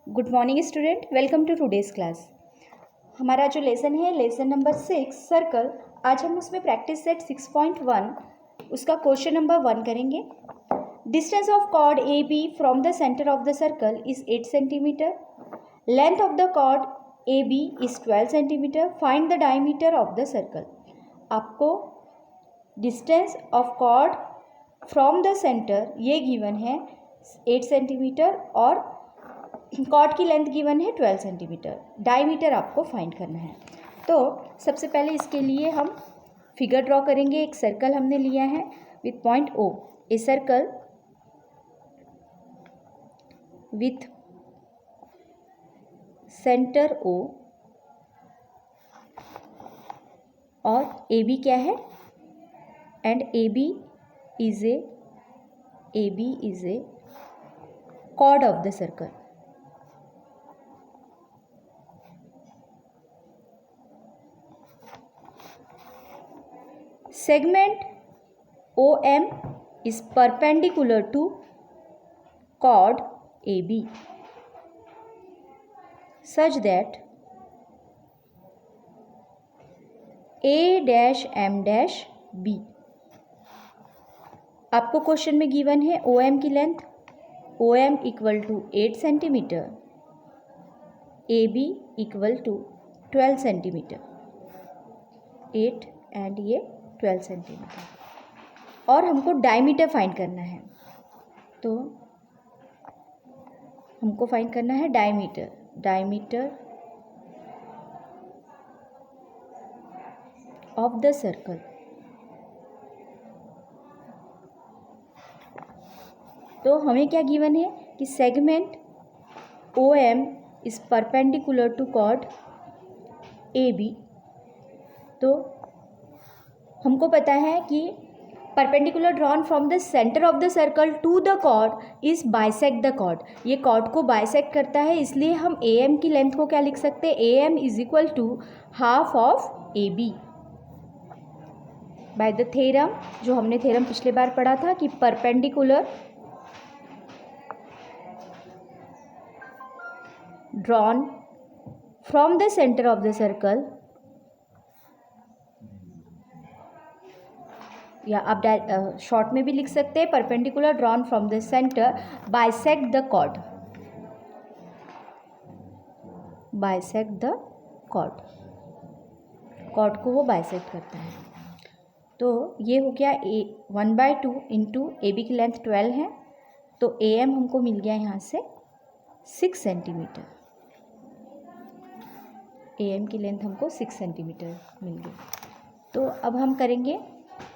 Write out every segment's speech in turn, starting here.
Good morning student, welcome to today's class. हमारा जो lesson है लेसन नंबर 6 सर्कल। आज हम उसमें प्रैक्टिस सेट 6.1 उसका क्वेश्चन नंबर 1 करेंगे। Distance of chord A B from the centre of the circle is 8 centimetre. Length of the chord A B is 12 centimetre. Find the diameter of the circle. आपको distance of chord from the centre ये given है 8 centimetre और cord की लेंथ given है 12 centimetre. Diameter आपको find करना है। तो सबसे पहले इसके लिए हम फिगर ड्रॉ करेंगे। एक सर्कल हमने लिया है with point O. A circle with centre O और ए बी क्या है, and A B is a chord of the circle. Segment OM is perpendicular to chord AB such that A dash M dash B। आपको question में given है OM की length, OM equal to 8 centimetre, AB equal to 12 centimetre, 8 and ये 12 centimetre. और हमको diameter find करना है। तो हमको फाइंड करना है डायमीटर ऑफ द सर्कल। तो हमें क्या गिवन है कि segment OM is perpendicular to chord AB। तो हमको पता है कि perpendicular drawn from the centre of the circle to the chord is bisect the chord. ये कॉर्ड को बाइसेक्ट करता है, इसलिए हम AM की लेंथ को क्या लिख सकते हैं, AM is equal to half of AB by the theorem, जो हमने थ्योरम पिछले बार पढ़ा था कि perpendicular drawn from the centre of the circle, या आप शॉर्ट में भी लिख सकते हैं perpendicular drawn from the centre bisect the chord, chord को वो बाइसेक्ट करता है। तो ये हो गया 1/2 इंटू ए बी की लेंथ 12 है, तो AM हमको मिल गया यहाँ से 6 सेंटीमीटर। AM की लेंथ हमको 6 सेंटीमीटर मिल गई। तो अब हम करेंगे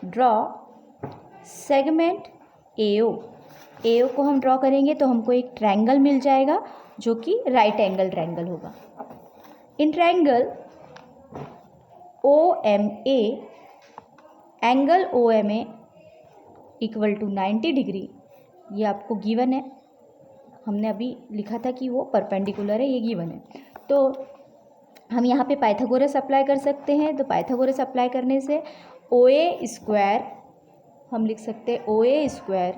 ड्रॉ सेगमेंट AO को हम ड्रॉ करेंगे तो हमको एक ट्रायंगल मिल जाएगा जो कि राइट एंगल ट्रायंगल होगा। In triangle OMA, angle OMA equal to 90 degree, ये आपको गिवन है। हमने अभी लिखा था कि वो परपेंडिकुलर है, ये गिवन है। तो हम यहाँ पे पाइथागोरस अप्लाई कर सकते हैं। तो पाइथागोरस अप्लाई करने से OA स्क्वायर हम लिख सकते हैं, OA square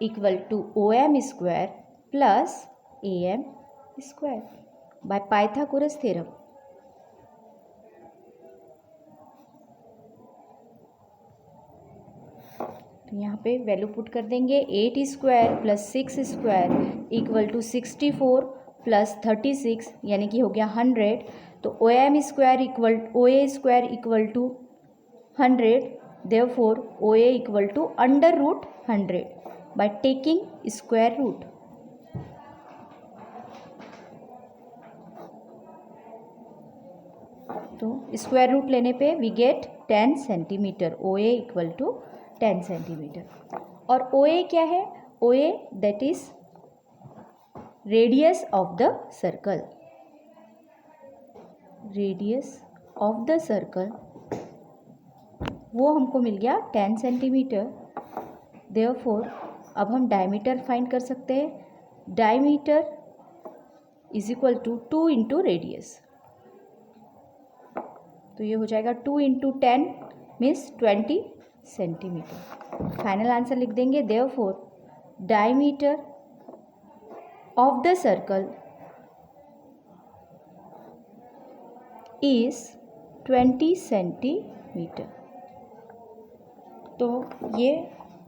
equal to OM square plus AM square by Pythagoras theorem. तो यहाँ पे वैल्यू पुट कर देंगे, 8 square plus 6 square equal to 64 plus 36 यानी कि हो गया 100। तो OA square equal to 100, therefore OA equal टू under root 100 by taking square root. तो स्क्वायर रूट लेने पे we get 10 centimetre. OA equal to 10 centimetre. और OA क्या है, OA that is radius of the circle, वो हमको मिल गया 10 सेंटीमीटर। देयरफॉर अब हम डायमीटर फाइंड कर सकते हैं। Diameter is equal to 2 into radius. तो ये हो जाएगा 2 into 10 means 20 centimetre. Final answer लिख देंगे। Therefore diameter of the circle is 20 centimetre. तो ये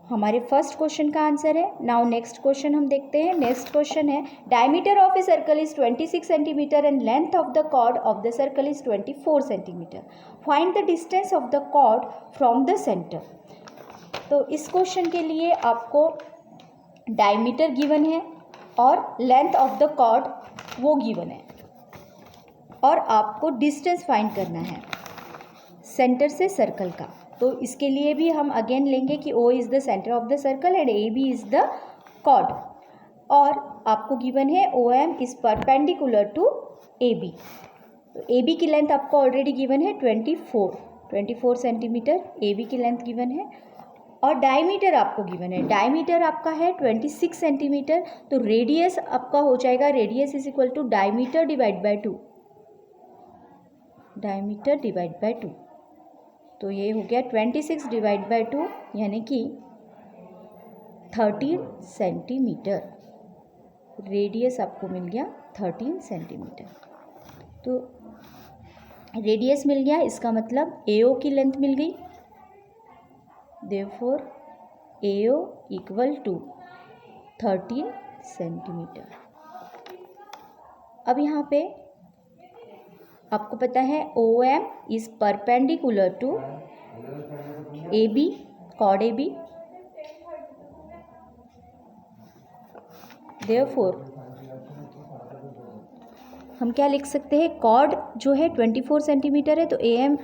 हमारे फर्स्ट क्वेश्चन का आंसर है। नाउ नेक्स्ट क्वेश्चन हम देखते हैं। नेक्स्ट क्वेश्चन है diameter of a circle is 26 centimetre and length of the chord of the circle is 24 centimetre. Find the distance of the chord from the centre. तो इस question के लिए आपको diameter given है और लेंथ ऑफ द कॉर्ड वो given है और आपको डिस्टेंस फाइंड करना है सेंटर से सर्कल का। तो इसके लिए भी हम अगेन लेंगे कि O is the centre of the circle and AB is the chord, और आपको गिवन है OM is perpendicular to AB। तो AB की लेंथ आपको ऑलरेडी गिवन है 24 सेंटीमीटर AB की लेंथ गिवन है, और डायमीटर आपको गिवन है, डायमीटर आपका है 26 सेंटीमीटर। तो रेडियस आपका हो जाएगा, radius is equal to diameter divide by 2, diameter divide by 2। तो ये हो गया 26 डिवाइड बाय 2 यानी कि 13 सेंटीमीटर। रेडियस आपको मिल गया 13 सेंटीमीटर। तो रेडियस मिल गया, इसका मतलब AO की लेंथ मिल गई। Therefore AO equal to 13 centimetre. अब यहाँ पे आपको पता है OM is perpendicular to AB, chord AB। Therefore हम क्या लिख सकते हैं, कॉर्ड जो है 24 सेंटीमीटर है तो AM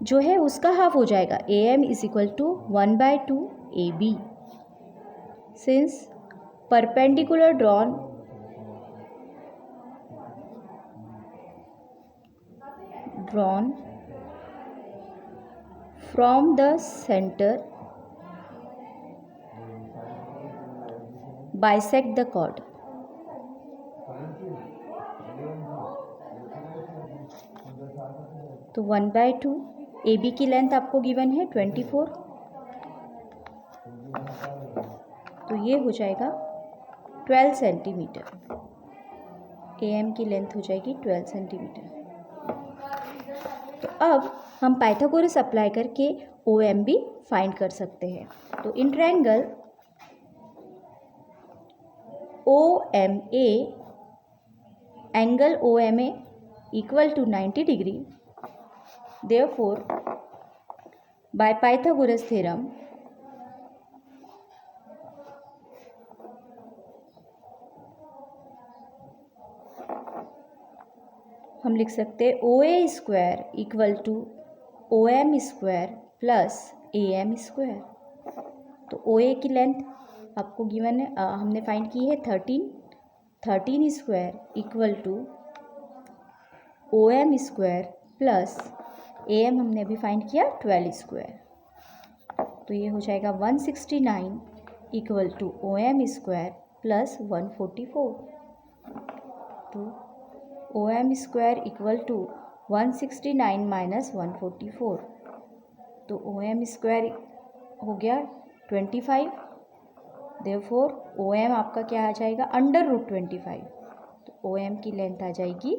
जो है उसका हाफ हो जाएगा, AM is equal to 1/2 AB। Since perpendicular drawn from the center bisect the chord। तो 1/2 AB की लेंथ आपको गिवन है 24, तो ये हो जाएगा 12 सेंटीमीटर। AM की लेंथ हो जाएगी 12 सेंटीमीटर। तो अब हम पाइथागोरस अप्लाई करके OM भी फाइंड कर सकते हैं। तो in triangle OMA, angle OMA equal to 90 degree. Therefore by Pythagoras theorem हम लिख सकते हैं OA square equal to OM square plus AM square. तो OA की लेंथ आपको गिवन है, हमने फाइंड की है 13 square equal to OM square plus AM हमने अभी फाइंड किया 12 स्क्वायर। तो ये हो जाएगा 169 equal to OM square plus 144। तो OM square equal to 169 minus 144। तो OM स्क्वायर हो गया 25। देयरफॉर OM आपका क्या आ जाएगा, √25। तो OM की लेंथ आ जाएगी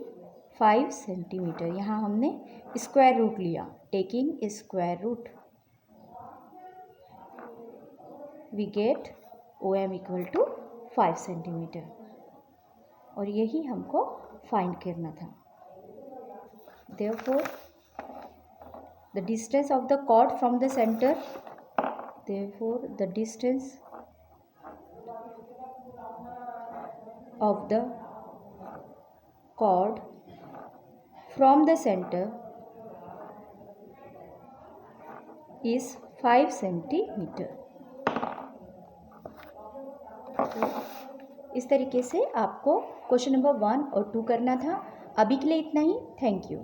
5 सेंटीमीटर। यहाँ हमने स्क्वायर रूट लिया, taking square root we get OM equal to 5 centimetre. और यही हमको फाइंड करना था। Therefore the distance of the chord from the center, therefore the distance of the chord from the center is 5 centimetre. इस तरीके से आपको क्वेश्चन नंबर 1 और 2 करना था। अभी के लिए इतना ही। Thank you.